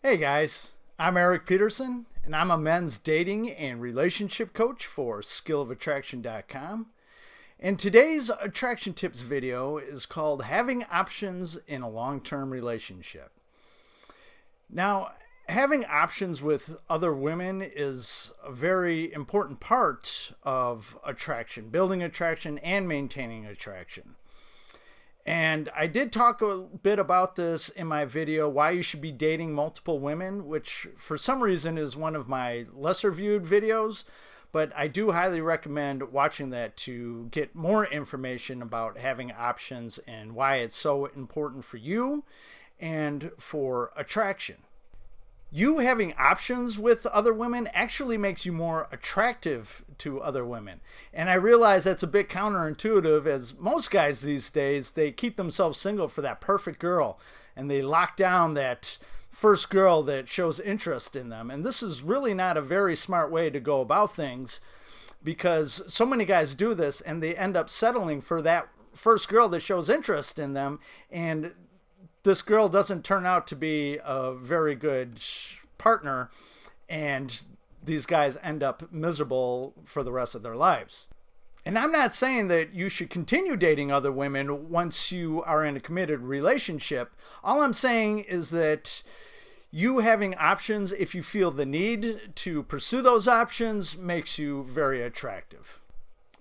Hey guys, I'm Erik Peterson, and I'm a men's dating and relationship coach for skillofattraction.com. And today's attraction tips video is called Having Options in a Long-Term Relationship. Now, having options with other women is a very important part of attraction, building attraction and maintaining attraction. And I did talk a bit about this in my video, why you should be dating multiple women, which for some reason is one of my lesser viewed videos, but I do highly recommend watching that to get more information about having options and why it's so important for you and for attraction. You having options with other women actually makes you more attractive to other women. And I realize that's a bit counterintuitive, as most guys these days, they keep themselves single for that perfect girl and they lock down that first girl that shows interest in them. And this is really not a very smart way to go about things, because so many guys do this and they end up settling for that first girl that shows interest in them, and this girl doesn't turn out to be a very good partner, and these guys end up miserable for the rest of their lives. And I'm not saying that you should continue dating other women once you are in a committed relationship. All I'm saying is that you having options, if you feel the need to pursue those options, makes you very attractive.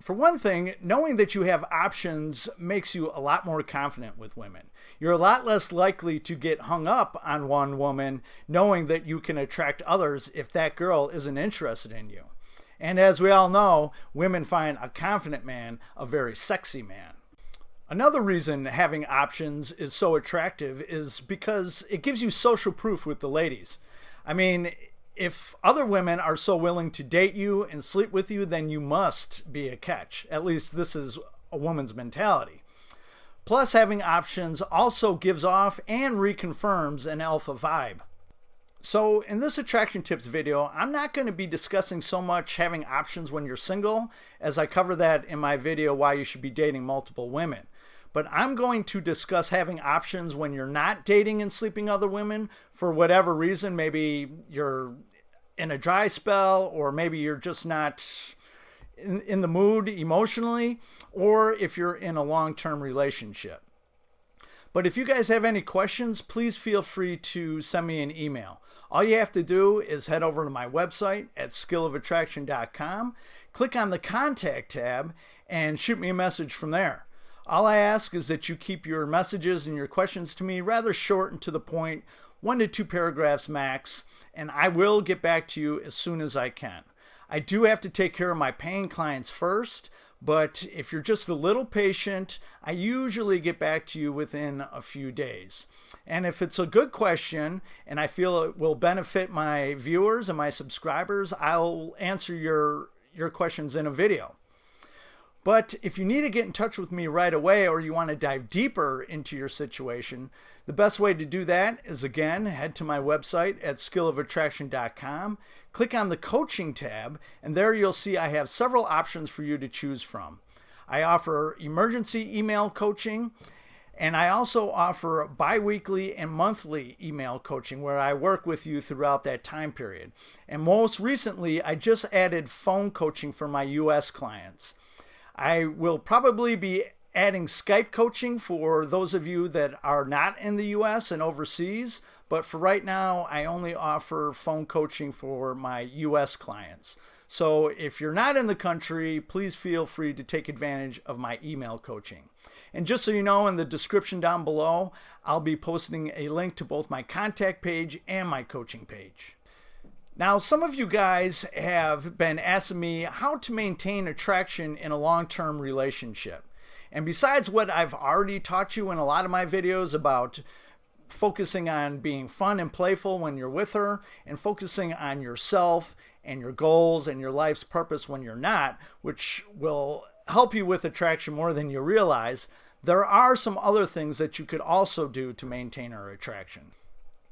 For one thing, knowing that you have options makes you a lot more confident with women. You're a lot less likely to get hung up on one woman knowing that you can attract others if that girl isn't interested in you. And as we all know, women find a confident man a very sexy man. Another reason having options is so attractive is because it gives you social proof with the ladies. I mean, if other women are so willing to date you and sleep with you, then you must be a catch. At least this is a woman's mentality. Plus, having options also gives off and reconfirms an alpha vibe. So in this attraction tips video, I'm not going to be discussing so much having options when you're single, as I cover that in my video, why you should be dating multiple women. But I'm going to discuss having options when you're not dating and sleeping other women for whatever reason. Maybe you're in a dry spell, or maybe you're just not in the mood emotionally, or if you're in a long-term relationship. But if you guys have any questions, please feel free to send me an email. All you have to do is head over to my website at skillofattraction.com, click on the contact tab, and shoot me a message from there. All I ask is that you keep your messages and your questions to me rather short and to the point, 1 to 2 paragraphs max, and I will get back to you as soon as I can. I do have to take care of my paying clients first, but if you're just a little patient, I usually get back to you within a few days. And if it's a good question and I feel it will benefit my viewers and my subscribers, I'll answer your questions in a video. But if you need to get in touch with me right away, or you want to dive deeper into your situation, the best way to do that is, again, head to my website at skillofattraction.com, click on the coaching tab, and there you'll see I have several options for you to choose from. I offer emergency email coaching, and I also offer bi-weekly and monthly email coaching where I work with you throughout that time period. And most recently, I just added phone coaching for my US clients. I will probably be adding Skype coaching for those of you that are not in the US and overseas, but for right now, I only offer phone coaching for my US clients. So if you're not in the country, please feel free to take advantage of my email coaching. And just so you know, in the description down below, I'll be posting a link to both my contact page and my coaching page. Now, some of you guys have been asking me how to maintain attraction in a long-term relationship. And besides what I've already taught you in a lot of my videos about focusing on being fun and playful when you're with her, and focusing on yourself and your goals and your life's purpose when you're not, which will help you with attraction more than you realize, there are some other things that you could also do to maintain her attraction.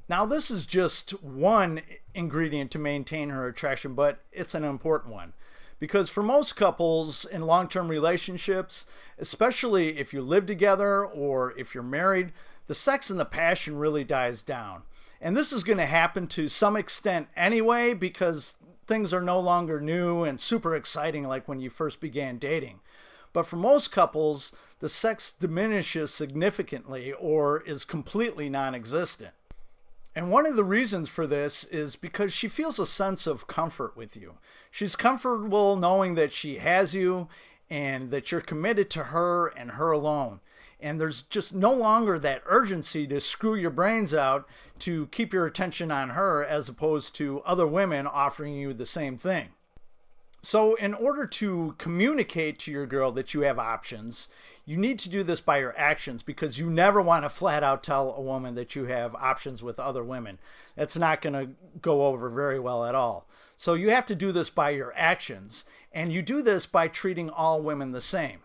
Now, this is just one ingredient to maintain her attraction, but it's an important one. Because for most couples in long-term relationships, especially if you live together or if you're married, the sex and the passion really dies down. And this is going to happen to some extent anyway, because things are no longer new and super exciting like when you first began dating. But for most couples, the sex diminishes significantly or is completely non-existent. And one of the reasons for this is because she feels a sense of comfort with you. She's comfortable knowing that she has you and that you're committed to her and her alone. And there's just no longer that urgency to screw your brains out to keep your attention on her as opposed to other women offering you the same thing. So in order to communicate to your girl that you have options, you need to do this by your actions, because you never want to flat out tell a woman that you have options with other women. That's not going to go over very well at all. So you have to do this by your actions, and you do this by treating all women the same.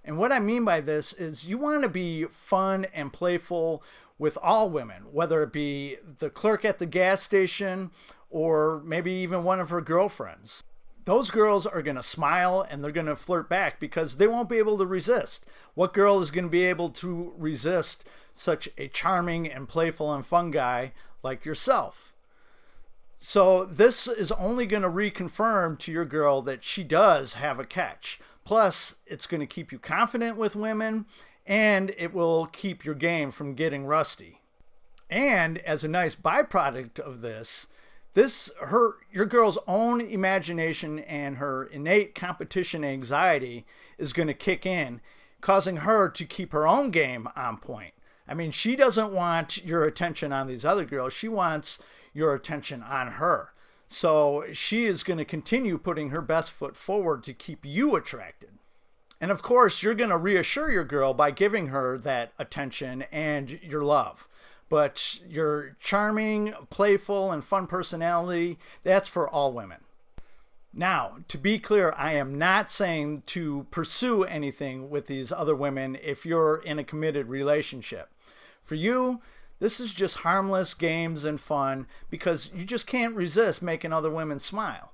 And what I mean by this is you want to be fun and playful with all women, whether it be the clerk at the gas station or maybe even one of her girlfriends. Those girls are going to smile and they're going to flirt back because they won't be able to resist. What girl is going to be able to resist such a charming and playful and fun guy like yourself? So this is only going to reconfirm to your girl that she does have a catch. Plus, it's going to keep you confident with women, and it will keep your game from getting rusty. And as a nice byproduct of this, your girl's own imagination and her innate competition anxiety is going to kick in, causing her to keep her own game on point. I mean, she doesn't want your attention on these other girls. She wants your attention on her. So she is going to continue putting her best foot forward to keep you attracted. And of course, you're going to reassure your girl by giving her that attention and your love. But your charming, playful, and fun personality, that's for all women. Now, to be clear, I am not saying to pursue anything with these other women if you're in a committed relationship. For you, this is just harmless games and fun because you just can't resist making other women smile.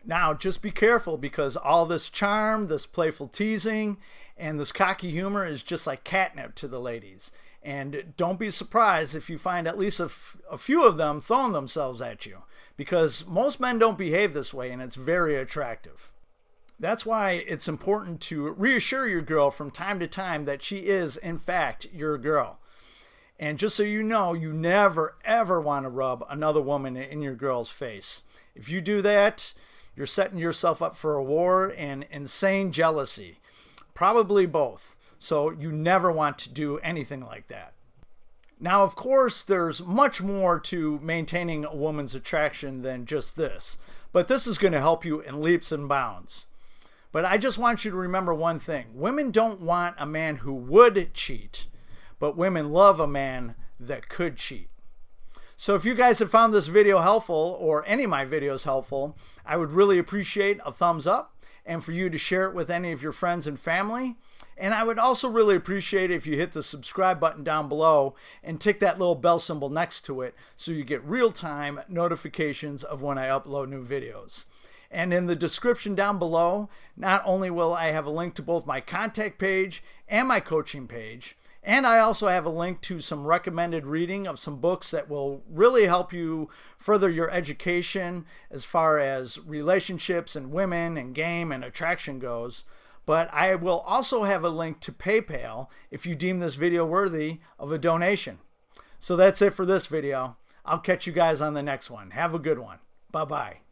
Now, just be careful, because all this charm, this playful teasing, and this cocky humor is just like catnip to the ladies. And don't be surprised if you find at least a few of them throwing themselves at you, because most men don't behave this way, and it's very attractive. That's why it's important to reassure your girl from time to time that she is, in fact, your girl. And just so you know, you never, ever want to rub another woman in your girl's face. If you do that, you're setting yourself up for a war and insane jealousy. Probably both. So you never want to do anything like that. Now, of course, there's much more to maintaining a woman's attraction than just this. But this is going to help you in leaps and bounds. But I just want you to remember one thing. Women don't want a man who would cheat, but women love a man that could cheat. So if you guys have found this video helpful, or any of my videos helpful, I would really appreciate a thumbs up, and for you to share it with any of your friends and family. And I would also really appreciate it if you hit the subscribe button down below and tick that little bell symbol next to it so you get real-time notifications of when I upload new videos. And in the description down below, not only will I have a link to both my contact page and my coaching page, and I also have a link to some recommended reading of some books that will really help you further your education as far as relationships and women and game and attraction goes. But I will also have a link to PayPal if you deem this video worthy of a donation. So that's it for this video. I'll catch you guys on the next one. Have a good one. Bye-bye.